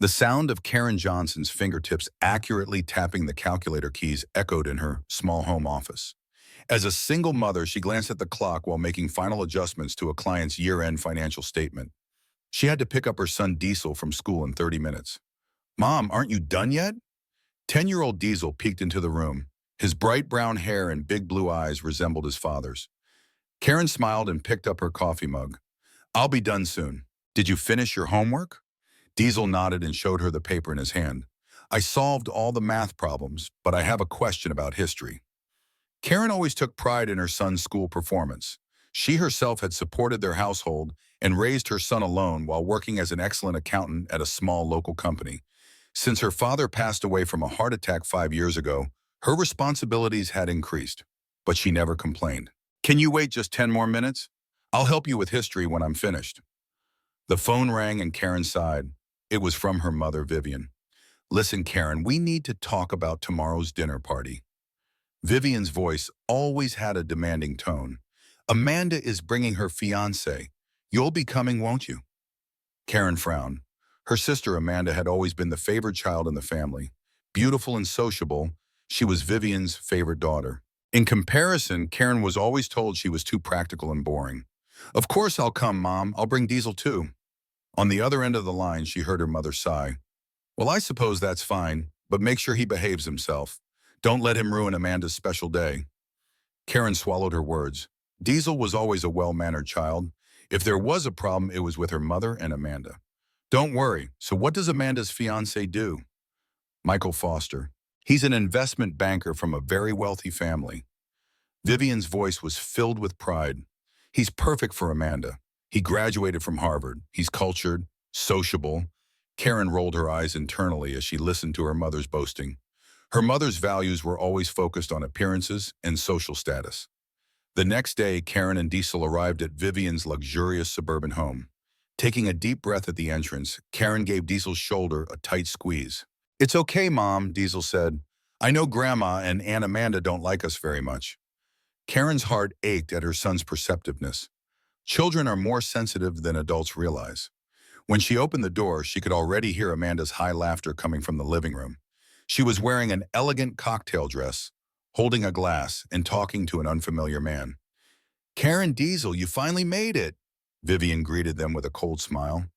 The sound of Karen Johnson's fingertips accurately tapping the calculator keys echoed in her small home office. As a single mother, she glanced at the clock while making final adjustments to a client's year-end financial statement. She had to pick up her son Diesel from school in 30 minutes. "Mom, aren't you done yet?" 10-year-old Diesel peeked into the room. His bright brown hair and big blue eyes resembled his father's. Karen smiled and picked up her coffee mug. "I'll be done soon. Did you finish your homework?" Diesel nodded and showed her the paper in his hand. "I solved all the math problems, but I have a question about history." Karen always took pride in her son's school performance. She herself had supported their household and raised her son alone while working as an excellent accountant at a small local company. Since her father passed away from a heart attack 5 years ago, her responsibilities had increased, but she never complained. "Can you wait just 10 more minutes? I'll help you with history when I'm finished." The phone rang and Karen sighed. It was from her mother, Vivian. "Listen, Karen, we need to talk about tomorrow's dinner party." Vivian's voice always had a demanding tone. "Amanda is bringing her fiancé. You'll be coming, won't you?" Karen frowned. Her sister Amanda had always been the favored child in the family. Beautiful and sociable, she was Vivian's favorite daughter. In comparison, Karen was always told she was too practical and boring. "Of course I'll come, Mom. I'll bring Diesel too." On the other end of the line, she heard her mother sigh. "Well, I suppose that's fine, but make sure he behaves himself. Don't let him ruin Amanda's special day." Karen swallowed her words. Diesel was always a well-mannered child. If there was a problem, it was with her mother and Amanda. "Don't worry. So what does Amanda's fiancé do?" "Michael Foster. He's an investment banker from a very wealthy family." Vivian's voice was filled with pride. "He's perfect for Amanda. He graduated from Harvard. He's cultured, sociable." Karen rolled her eyes internally as she listened to her mother's boasting. Her mother's values were always focused on appearances and social status. The next day, Karen and Diesel arrived at Vivian's luxurious suburban home. Taking a deep breath at the entrance, Karen gave Diesel's shoulder a tight squeeze. "It's okay, Mom," Diesel said. "I know Grandma and Aunt Amanda don't like us very much." Karen's heart ached at her son's perceptiveness. Children are more sensitive than adults realize. When she opened the door, she could already hear Amanda's high laughter coming from the living room. She was wearing an elegant cocktail dress, holding a glass and talking to an unfamiliar man. "Karen, Diesel, you finally made it," Vivian greeted them with a cold smile.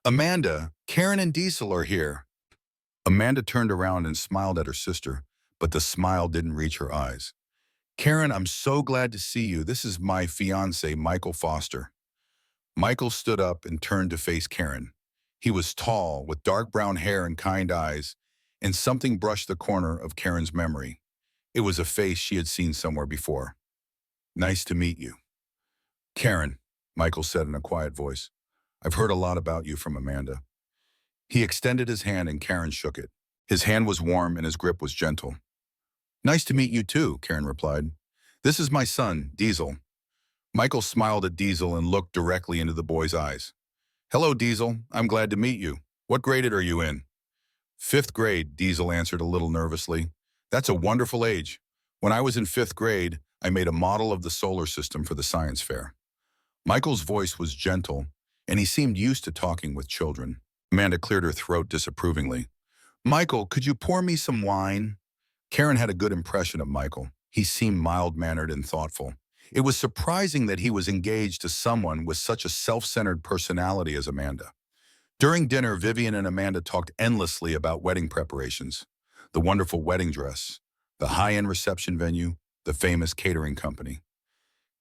"Amanda, Karen and Diesel are here." Amanda turned around and smiled at her sister, but the smile didn't reach her eyes. "Karen, I'm so glad to see you. This is my fiancé, Michael Foster." Michael stood up and turned to face Karen. He was tall, with dark brown hair and kind eyes, and something brushed the corner of Karen's memory. It was a face she had seen somewhere before. "Nice to meet you." "Karen," Michael said in a quiet voice, "I've heard a lot about you from Amanda." He extended his hand and Karen shook it. His hand was warm and his grip was gentle. "Nice to meet you too," Karen replied. "This is my son, Diesel." Michael smiled at Diesel and looked directly into the boy's eyes. "Hello, Diesel. I'm glad to meet you. What grade are you in?" "Fifth grade," Diesel answered a little nervously. "That's a wonderful age. When I was in fifth grade, I made a model of the solar system for the science fair." Michael's voice was gentle, and he seemed used to talking with children. Amanda cleared her throat disapprovingly. "Michael, could you pour me some wine?" Karen had a good impression of Michael. He seemed mild-mannered and thoughtful. It was surprising that he was engaged to someone with such a self-centered personality as Amanda. During dinner, Vivian and Amanda talked endlessly about wedding preparations, the wonderful wedding dress, the high-end reception venue, the famous catering company.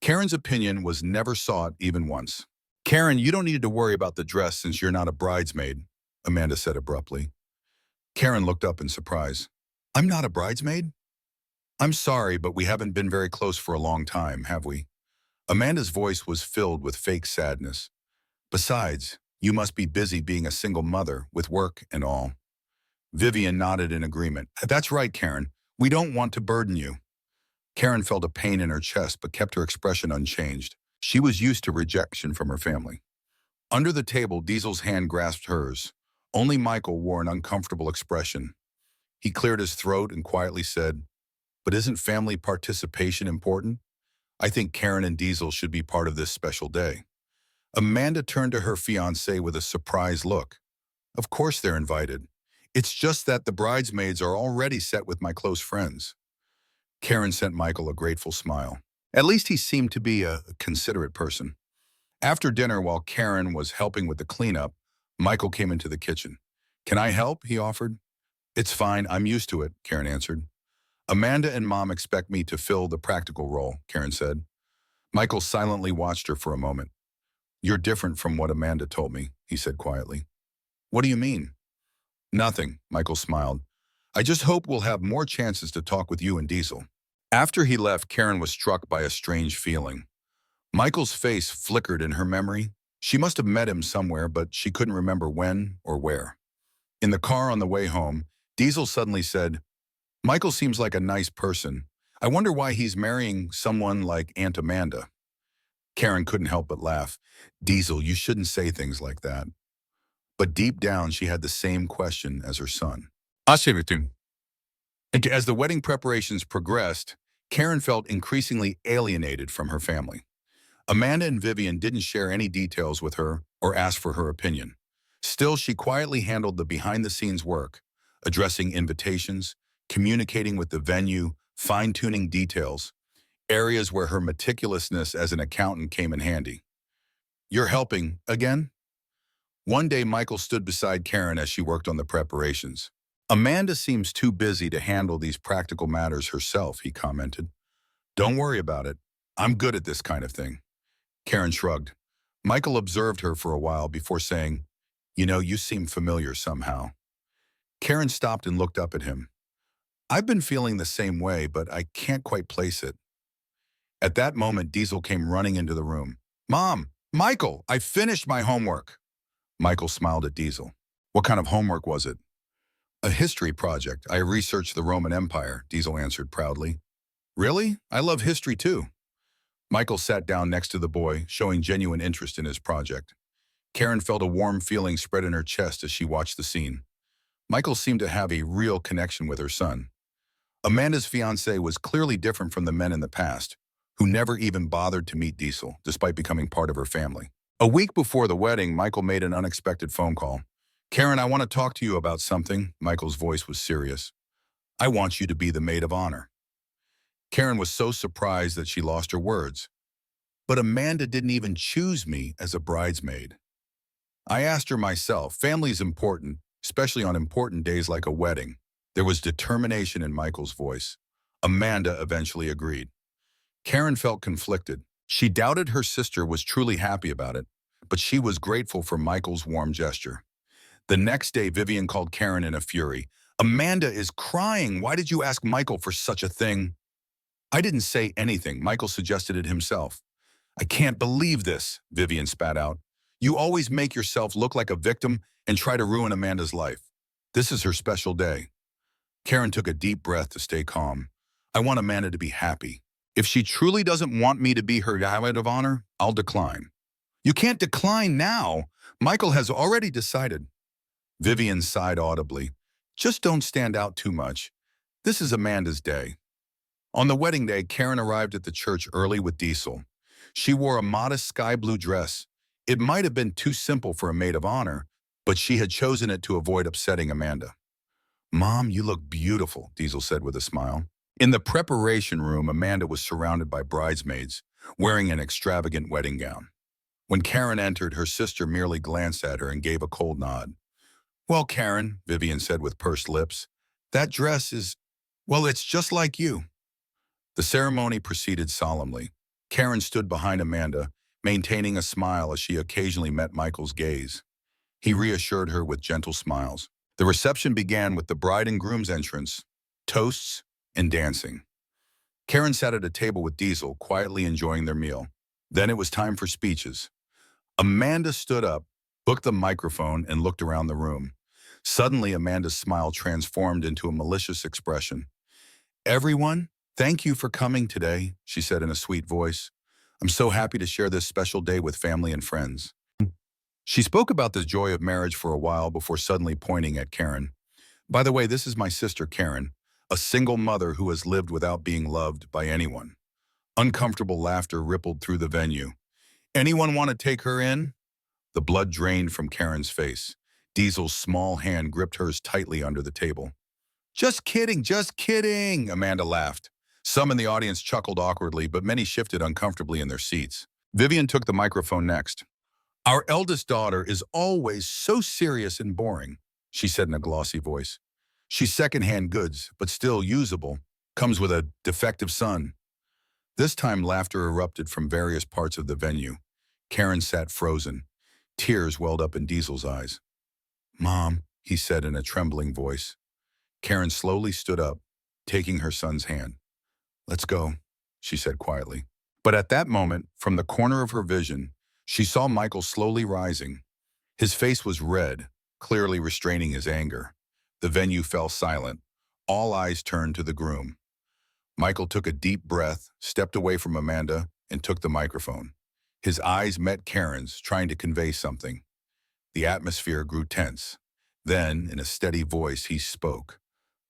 Karen's opinion was never sought even once. "Karen, you don't need to worry about the dress since you're not a bridesmaid," Amanda said abruptly. Karen looked up in surprise. "I'm not a bridesmaid?" "I'm sorry, but we haven't been very close for a long time, have we?" Amanda's voice was filled with fake sadness. "Besides, you must be busy being a single mother with work and all." Vivian nodded in agreement. "That's right, Karen. We don't want to burden you." Karen felt a pain in her chest but kept her expression unchanged. She was used to rejection from her family. Under the table, Diesel's hand grasped hers. Only Michael wore an uncomfortable expression. He cleared his throat and quietly said, "But isn't family participation important? I think Karen and Diesel should be part of this special day." Amanda turned to her fiancé with a surprised look. Of course they're invited. It's just that the bridesmaids are already set with my close friends. Karen sent Michael a grateful smile. At least he seemed to be a considerate person. After dinner, while Karen was helping with the cleanup, Michael came into the kitchen. "Can I help?" he offered. "It's fine, I'm used to it," Karen answered. "Amanda and Mom expect me to fill the practical role," Karen said. Michael silently watched her for a moment. "You're different from what Amanda told me," he said quietly. "What do you mean?" "Nothing," Michael smiled. "I just hope we'll have more chances to talk with you and Diesel." After he left, Karen was struck by a strange feeling. Michael's face flickered in her memory. She must have met him somewhere, but she couldn't remember when or where. In the car on the way home, Diesel suddenly said, "Michael seems like a nice person. I wonder why he's marrying someone like Aunt Amanda." Karen couldn't help but laugh. "Diesel, you shouldn't say things like that." But deep down, she had the same question as her son. Aşiretim. And as the wedding preparations progressed, Karen felt increasingly alienated from her family. Amanda and Vivian didn't share any details with her or ask for her opinion. Still, she quietly handled the behind-the-scenes work, addressing invitations, communicating with the venue, fine-tuning details, areas where her meticulousness as an accountant came in handy. "You're helping again?" One day, Michael stood beside Karen as she worked on the preparations. "Amanda seems too busy to handle these practical matters herself," he commented. "Don't worry about it. I'm good at this kind of thing." Karen shrugged. Michael observed her for a while before saying, "You know, you seem familiar somehow." Karen stopped and looked up at him. "I've been feeling the same way, but I can't quite place it." At that moment, Diesel came running into the room. "Mom, Michael, I finished my homework." Michael smiled at Diesel. "What kind of homework was it?" "A history project. I researched the Roman Empire," Diesel answered proudly. "Really? I love history too." Michael sat down next to the boy, showing genuine interest in his project. Karen felt a warm feeling spread in her chest as she watched the scene. Michael seemed to have a real connection with her son. Amanda's fiancé was clearly different from the men in the past, who never even bothered to meet Diesel, despite becoming part of her family. A week before the wedding, Michael made an unexpected phone call. "Karen, I want to talk to you about something." Michael's voice was serious. "I want you to be the maid of honor." Karen was so surprised that she lost her words. "But Amanda didn't even choose me as a bridesmaid." "I asked her myself. Family's important, especially on important days like a wedding." There was determination in Michael's voice. Amanda eventually agreed. Karen felt conflicted. She doubted her sister was truly happy about it, but she was grateful for Michael's warm gesture. The next day, Vivian called Karen in a fury. "Amanda is crying. Why did you ask Michael for such a thing?" "I didn't say anything. Michael suggested it himself." "I can't believe this," Vivian spat out. "You always make yourself look like a victim and try to ruin Amanda's life. This is her special day." Karen took a deep breath to stay calm. "I want Amanda to be happy. If she truly doesn't want me to be her maid of honor, I'll decline." "You can't decline now. Michael has already decided." Vivian sighed audibly. "Just don't stand out too much. This is Amanda's day." On the wedding day, Karen arrived at the church early with Diesel. She wore a modest sky blue dress. It might have been too simple for a maid of honor, but she had chosen it to avoid upsetting Amanda. "Mom, you look beautiful," Diesel said with a smile. In the preparation room, Amanda was surrounded by bridesmaids, wearing an extravagant wedding gown. When Karen entered, her sister merely glanced at her and gave a cold nod. "Well, Karen," Vivian said with pursed lips, "that dress is, well, it's just like you." The ceremony proceeded solemnly. Karen stood behind Amanda, maintaining a smile as she occasionally met Michael's gaze. He reassured her with gentle smiles. The reception began with the bride and groom's entrance, toasts, and dancing. Karen sat at a table with Diesel, quietly enjoying their meal. Then it was time for speeches. Amanda stood up, booked the microphone, and looked around the room. Suddenly, Amanda's smile transformed into a malicious expression. "Everyone, thank you for coming today," she said in a sweet voice. "I'm so happy to share this special day with family and friends." She spoke about the joy of marriage for a while before suddenly pointing at Karen. "By the way, this is my sister Karen, a single mother who has lived without being loved by anyone." Uncomfortable laughter rippled through the venue. "Anyone want to take her in?" The blood drained from Karen's face. Diesel's small hand gripped hers tightly under the table. Just kidding, Amanda laughed. Some in the audience chuckled awkwardly, but many shifted uncomfortably in their seats. Vivian took the microphone next. Our eldest daughter is always so serious and boring, she said in a glossy voice. She's secondhand goods, but still usable. Comes with a defective son. This time laughter erupted from various parts of the venue. Karen sat frozen. Tears welled up in Diesel's eyes. Mom, he said in a trembling voice. Karen slowly stood up, taking her son's hand. Let's go, she said quietly. But at that moment, from the corner of her vision, she saw Michael slowly rising. His face was red, clearly restraining his anger. The venue fell silent. All eyes turned to the groom. Michael took a deep breath, stepped away from Amanda, and took the microphone. His eyes met Karen's, trying to convey something. The atmosphere grew tense. Then, in a steady voice, he spoke.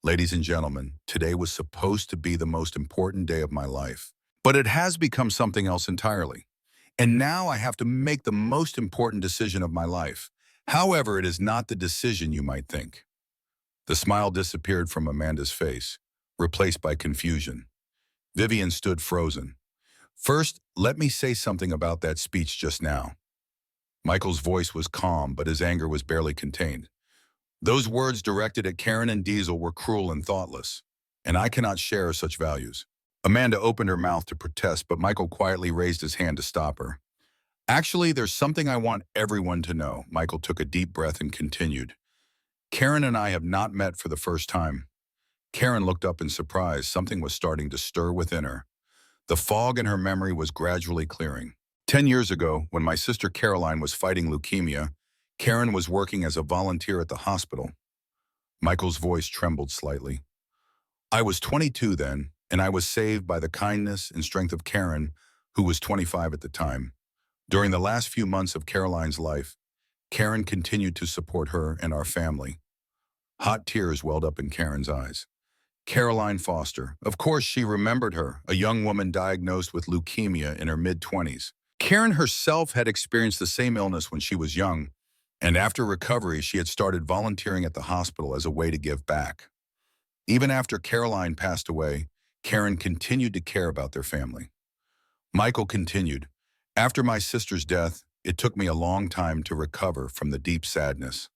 Ladies and gentlemen, today was supposed to be the most important day of my life. But it has become something else entirely. And now I have to make the most important decision of my life. However, it is not the decision you might think. The smile disappeared from Amanda's face, replaced by confusion. Vivian stood frozen. First, let me say something about that speech just now. Michael's voice was calm, but his anger was barely contained. Those words directed at Karen and Diesel were cruel and thoughtless, and I cannot share such values. Amanda opened her mouth to protest, but Michael quietly raised his hand to stop her. Actually, there's something I want everyone to know. Michael took a deep breath and continued. Karen and I have not met for the first time. Karen looked up in surprise. Something was starting to stir within her. The fog in her memory was gradually clearing. 10 years ago, when my sister Caroline was fighting leukemia, Karen was working as a volunteer at the hospital. Michael's voice trembled slightly. I was 22 then, and I was saved by the kindness and strength of Karen, who was 25 at the time. During the last few months of Caroline's life, Karen continued to support her and our family. Hot tears welled up in Karen's eyes. Caroline Foster. Of course, she remembered her, a young woman diagnosed with leukemia in her mid-20s. Karen herself had experienced the same illness when she was young, and after recovery, she had started volunteering at the hospital as a way to give back. Even after Caroline passed away, Karen continued to care about their family. Michael continued, after my sister's death, it took me a long time to recover from the deep sadness.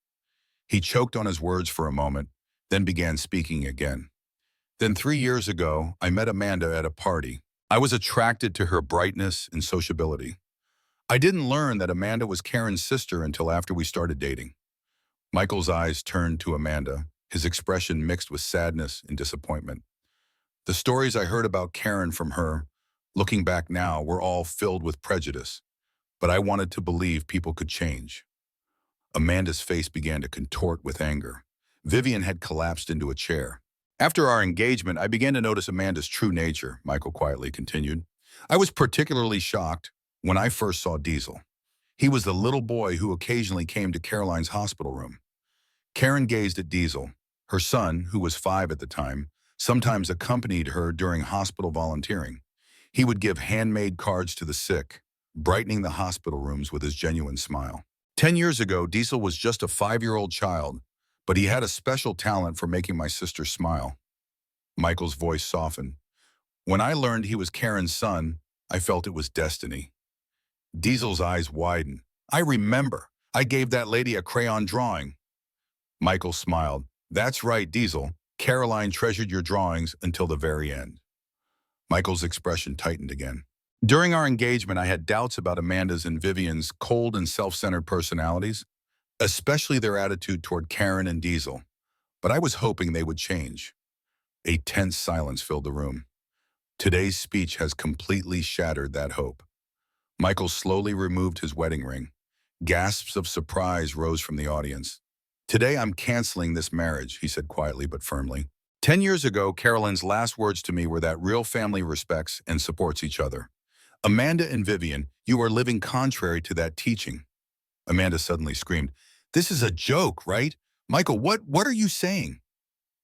He choked on his words for a moment, then began speaking again. Then 3 years ago, I met Amanda at a party. I was attracted to her brightness and sociability. I didn't learn that Amanda was Karen's sister until after we started dating. Michael's eyes turned to Amanda, his expression mixed with sadness and disappointment. The stories I heard about Karen from her, looking back now, were all filled with prejudice, but I wanted to believe people could change. Amanda's face began to contort with anger. Vivian had collapsed into a chair. After our engagement, I began to notice Amanda's true nature, Michael quietly continued. I was particularly shocked when I first saw Diesel. He was the little boy who occasionally came to Caroline's hospital room. Karen gazed at Diesel. Her son, who was 5 at the time, sometimes accompanied her during hospital volunteering. He would give handmade cards to the sick, brightening the hospital rooms with his genuine smile. 10 years ago, Diesel was just a 5-year-old child, but he had a special talent for making my sister smile. Michael's voice softened. When I learned he was Karen's son, I felt it was destiny. Diesel's eyes widened. I remember. I gave that lady a crayon drawing. Michael smiled. That's right, Diesel. Caroline treasured your drawings until the very end. Michael's expression tightened again. During our engagement, I had doubts about Amanda's and Vivian's cold and self-centered personalities, especially their attitude toward Karen and Diesel, but I was hoping they would change. A tense silence filled the room. Today's speech has completely shattered that hope. Michael slowly removed his wedding ring. Gasps of surprise rose from the audience. Today I'm canceling this marriage, he said quietly but firmly. 10 years ago, Caroline's last words to me were that real family respects and supports each other. Amanda and Vivian, you are living contrary to that teaching. Amanda suddenly screamed, This is a joke, right? Michael, what are you saying?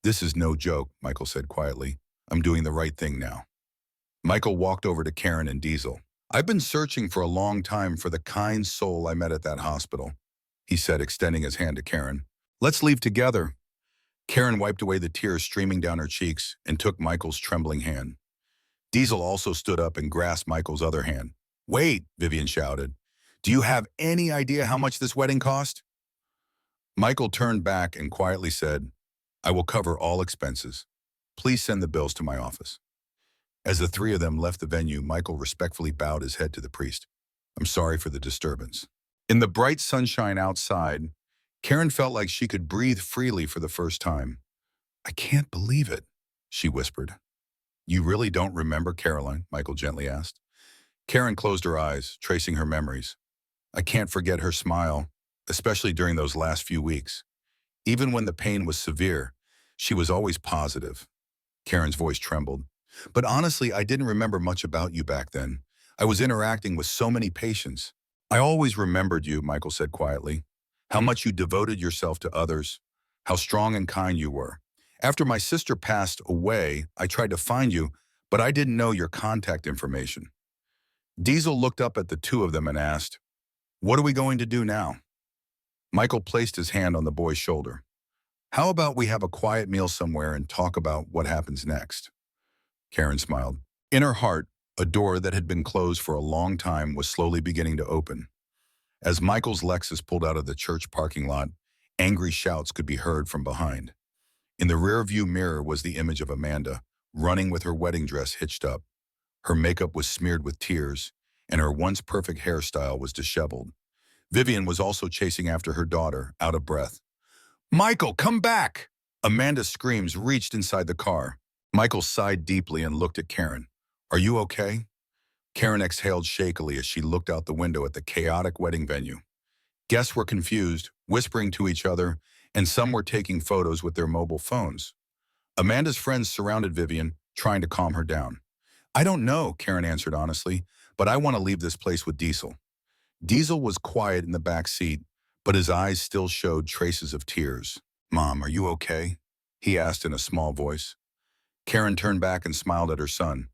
This is no joke, Michael said quietly. I'm doing the right thing now. Michael walked over to Karen and Diesel. I've been searching for a long time for the kind soul I met at that hospital. he said, extending his hand to Karen. Let's leave together. Karen wiped away the tears streaming down her cheeks and took Michael's trembling hand. Diesel also stood up and grasped Michael's other hand. Wait, Vivian shouted. Do you have any idea how much this wedding cost? Michael turned back and quietly said, I will cover all expenses. Please send the bills to my office. As the three of them left the venue, Michael respectfully bowed his head to the priest. I'm sorry for the disturbance. In the bright sunshine outside, Karen felt like she could breathe freely for the first time. I can't believe it, she whispered. You really don't remember Caroline? Michael gently asked. Karen closed her eyes, tracing her memories. I can't forget her smile, especially during those last few weeks. Even when the pain was severe, she was always positive. Karen's voice trembled. But honestly, I didn't remember much about you back then. I was interacting with so many patients. I always remembered you, Michael said quietly. How much you devoted yourself to others. How strong and kind you were. After my sister passed away, I tried to find you, but I didn't know your contact information. Diesel looked up at the two of them and asked, What are we going to do now? Michael placed his hand on the boy's shoulder. How about we have a quiet meal somewhere and talk about what happens next? Karen smiled. In her heart, a door that had been closed for a long time was slowly beginning to open. As Michael's Lexus pulled out of the church parking lot, angry shouts could be heard from behind. In the rearview mirror was the image of Amanda, running with her wedding dress hitched up. Her makeup was smeared with tears, and her once perfect hairstyle was disheveled. Vivian was also chasing after her daughter, out of breath. Michael, come back! Amanda's screams reached inside the car. Michael sighed deeply and looked at Karen. Are you okay? Karen exhaled shakily as she looked out the window at the chaotic wedding venue. Guests were confused, whispering to each other, and some were taking photos with their mobile phones. Amanda's friends surrounded Vivian, trying to calm her down. I don't know, Karen answered honestly, but I want to leave this place with Diesel. Diesel was quiet in the back seat, but his eyes still showed traces of tears. Mom, are you okay? He asked in a small voice. Karen turned back and smiled at her son.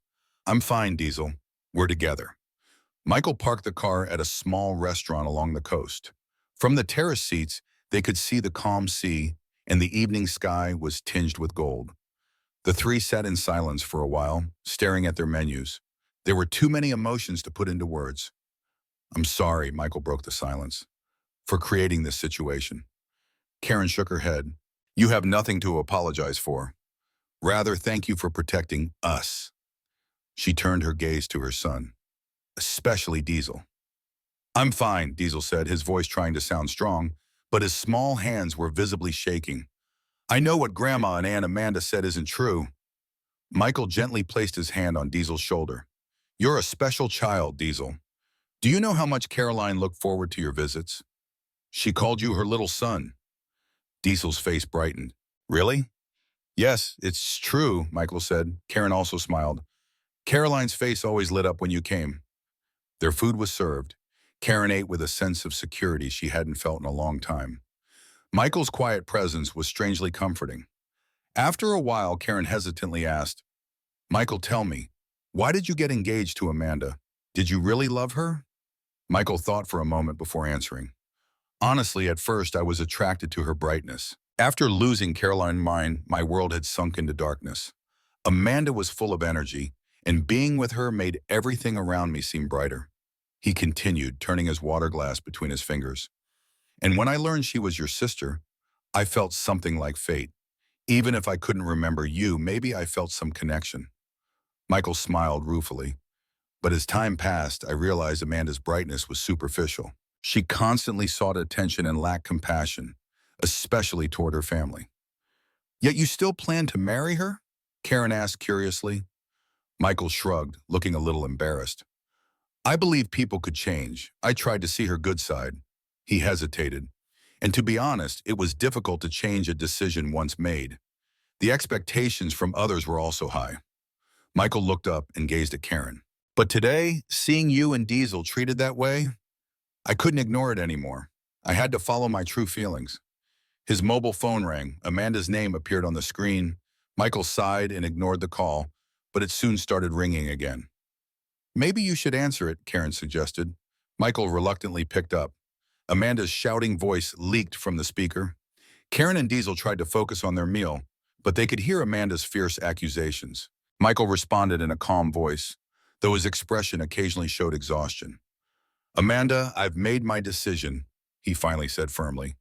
I'm fine, Diesel. We're together. Michael parked the car at a small restaurant along the coast. From the terrace seats, they could see the calm sea, and the evening sky was tinged with gold. The three sat in silence for a while, staring at their menus. There were too many emotions to put into words. I'm sorry, Michael broke the silence, for creating this situation. Karen shook her head. You have nothing to apologize for. Rather, thank you for protecting us. She turned her gaze to her son, especially Diesel. I'm fine, Diesel said, his voice trying to sound strong, but his small hands were visibly shaking. I know what Grandma and Aunt Amanda said isn't true. Michael gently placed his hand on Diesel's shoulder. You're a special child, Diesel. Do you know how much Caroline looked forward to your visits? She called you her little son. Diesel's face brightened. Really? Yes, it's true, Michael said. Karen also smiled. Caroline's face always lit up when you came. Their food was served. Karen ate with a sense of security she hadn't felt in a long time. Michael's quiet presence was strangely comforting. After a while, Karen hesitantly asked, Michael, tell me, why did you get engaged to Amanda? Did you really love her? Michael thought for a moment before answering. Honestly, at first, I was attracted to her brightness. After losing Caroline Mine, my world had sunk into darkness. Amanda was full of energy, and being with her made everything around me seem brighter. He continued, turning his water glass between his fingers. And when I learned she was your sister, I felt something like fate. Even if I couldn't remember you, maybe I felt some connection. Michael smiled ruefully. But as time passed, I realized Amanda's brightness was superficial. She constantly sought attention and lacked compassion, especially toward her family. Yet you still plan to marry her? Karen asked curiously. Michael shrugged, looking a little embarrassed. I believe people could change. I tried to see her good side. He hesitated. And to be honest, it was difficult to change a decision once made. The expectations from others were also high. Michael looked up and gazed at Karen. But today, seeing you and Diesel treated that way, I couldn't ignore it anymore. I had to follow my true feelings. His mobile phone rang. Amanda's name appeared on the screen. Michael sighed and ignored the call, but it soon started ringing again. Maybe you should answer it, Karen suggested. Michael reluctantly picked up. Amanda's shouting voice leaked from the speaker. Karen and Diesel tried to focus on their meal, but they could hear Amanda's fierce accusations. Michael responded in a calm voice, though his expression occasionally showed exhaustion. "Amanda, I've made my decision," he finally said firmly.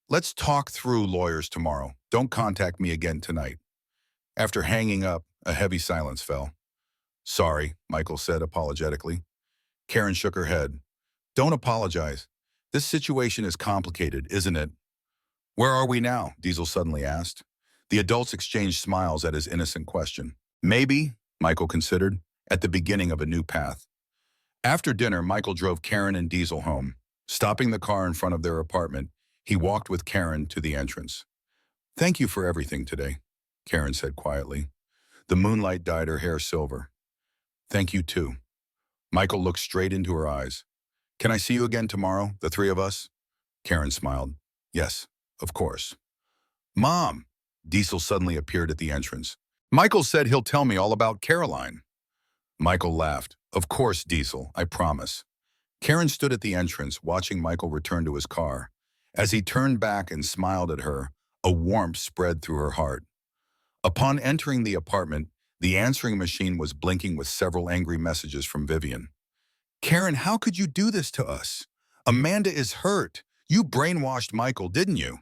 "Let's talk through lawyers tomorrow. Don't contact me again tonight." After hanging up, a heavy silence fell. "Sorry," Michael said apologetically. Karen shook her head. "Don't apologize. This situation is complicated, isn't it?" "Where are we now?" Diesel suddenly asked. The adults exchanged smiles at his innocent question. "Maybe," Michael considered, "at the beginning of a new path." After dinner, Michael drove Karen and Diesel home. Stopping the car in front of their apartment, he walked with Karen to the entrance. "Thank you for everything today," Karen said quietly. The moonlight dyed her hair silver. "Thank you too." Michael looked straight into her eyes. "Can I see you again tomorrow, the three of us?" Karen smiled. "Yes, of course." "Mom!" Diesel suddenly appeared at the entrance. "Michael said he'll tell me all about Caroline." Michael laughed. "Of course, Diesel, I promise." Karen stood at the entrance, watching Michael return to his car. As he turned back and smiled at her, a warmth spread through her heart. Upon entering the apartment, the answering machine was blinking with several angry messages from Vivian. "Karen, how could you do this to us? Amanda is hurt. You brainwashed Michael, didn't you?"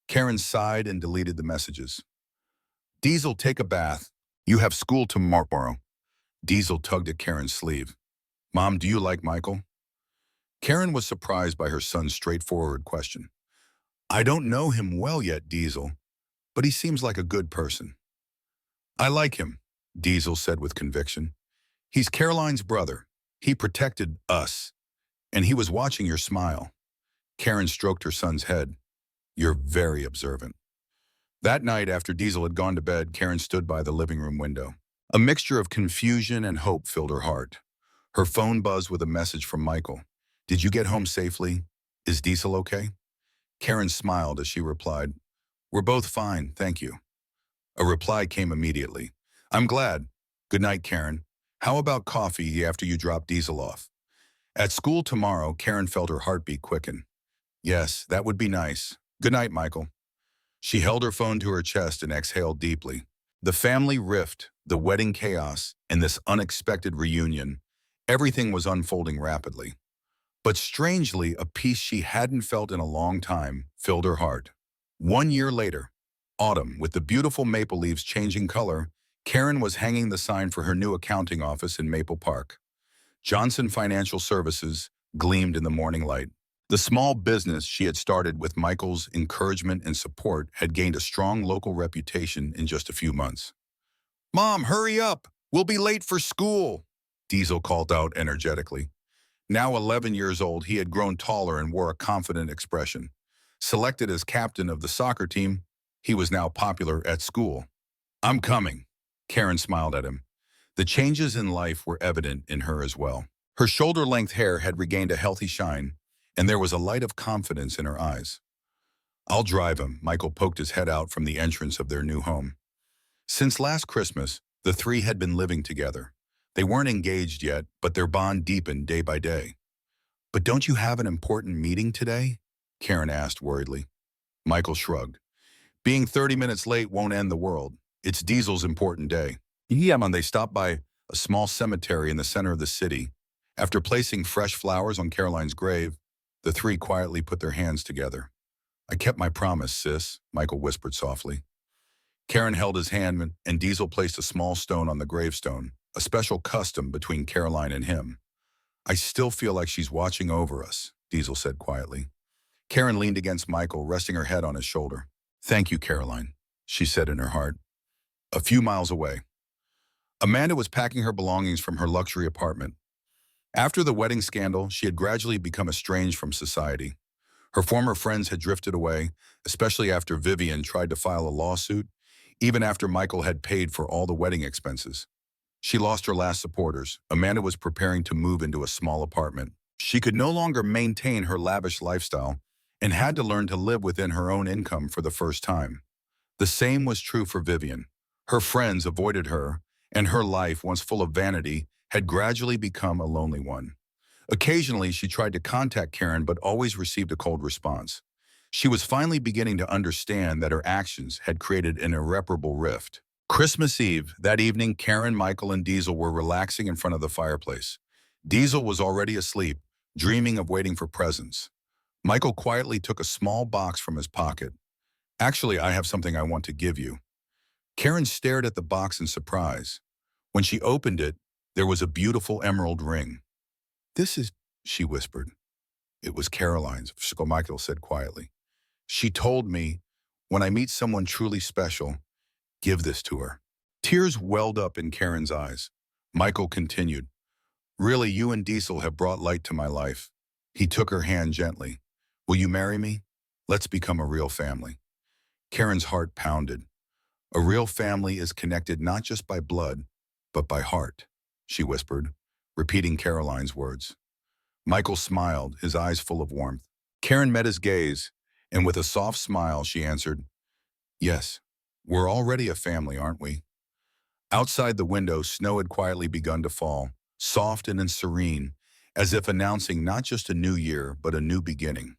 Karen sighed and deleted the messages. "Diesel, take a bath. You have school tomorrow." Diesel tugged at Karen's sleeve. "Mom, do you like Michael?" Karen was surprised by her son's straightforward question. "I don't know him well yet, Diesel, but he seems like a good person." "I like him," Diesel said with conviction. "He's Caroline's brother. He protected us, and he was watching your smile." Karen stroked her son's head. "You're very observant." That night, after Diesel had gone to bed, Karen stood by the living room window. A mixture of confusion and hope filled her heart. Her phone buzzed with a message from Michael. "Did you get home safely? Is Diesel okay?" Karen smiled as she replied, "We're both fine, thank you." A reply came immediately. "I'm glad. Good night, Karen. How about coffee after you drop Diesel off?" At school tomorrow, Karen felt her heartbeat quicken. "Yes, that would be nice. Good night, Michael." She held her phone to her chest and exhaled deeply. The family rift, the wedding chaos, and this unexpected reunion, everything was unfolding rapidly. But strangely, a peace she hadn't felt in a long time filled her heart. 1 year later, autumn, with the beautiful maple leaves changing color, Karen was hanging the sign for her new accounting office in Maple Park. Johnson Financial Services gleamed in the morning light. The small business she had started with Michael's encouragement and support had gained a strong local reputation in just a few months. "Mom, hurry up! We'll be late for school!" Diesel called out energetically. Now 11 years old, he had grown taller and wore a confident expression. Selected as captain of the soccer team, he was now popular at school. "I'm coming." Karen smiled at him. The changes in life were evident in her as well. Her shoulder-length hair had regained a healthy shine, and there was a light of confidence in her eyes. "I'll drive him," Michael poked his head out from the entrance of their new home. Since last Christmas, the three had been living together. They weren't engaged yet, but their bond deepened day by day. "But don't you have an important meeting today?" Karen asked worriedly. Michael shrugged. "Being 30 minutes late won't end the world. It's Diesel's important day." And they stopped by a small cemetery in the center of the city. After placing fresh flowers on Caroline's grave, the three quietly put their hands together. "I kept my promise, sis," Michael whispered softly. Karen held his hand, and Diesel placed a small stone on the gravestone, a special custom between Caroline and him. "I still feel like she's watching over us," Diesel said quietly. Karen leaned against Michael, resting her head on his shoulder. "Thank you, Caroline," she said in her heart. A few miles away, Amanda was packing her belongings from her luxury apartment. After the wedding scandal, she had gradually become estranged from society. Her former friends had drifted away, especially after Vivian tried to file a lawsuit, even after Michael had paid for all the wedding expenses. She lost her last supporters. Amanda was preparing to move into a small apartment. She could no longer maintain her lavish lifestyle and had to learn to live within her own income for the first time. The same was true for Vivian. Her friends avoided her, and her life, once full of vanity, had gradually become a lonely one. Occasionally, she tried to contact Karen but always received a cold response. She was finally beginning to understand that her actions had created an irreparable rift. Christmas Eve, that evening, Karen, Michael, and Diesel were relaxing in front of the fireplace. Diesel was already asleep, dreaming of waiting for presents. Michael quietly took a small box from his pocket. Actually, I have something I want to give you. Karen stared at the box in surprise. When she opened it, there was a beautiful emerald ring. This is, she whispered. It was Caroline's, Michael said quietly. She told me, when I meet someone truly special, give this to her. Tears welled up in Karen's eyes. Michael continued, really, you and Diesel have brought light to my life. He took her hand gently. Will you marry me? Let's become a real family. Karen's heart pounded. A real family is connected not just by blood, but by heart, she whispered, repeating Caroline's words. Michael smiled, his eyes full of warmth. Karen met his gaze, and with a soft smile, she answered, yes, we're already a family, aren't we? Outside the window, snow had quietly begun to fall, soft and serene, as if announcing not just a new year, but a new beginning.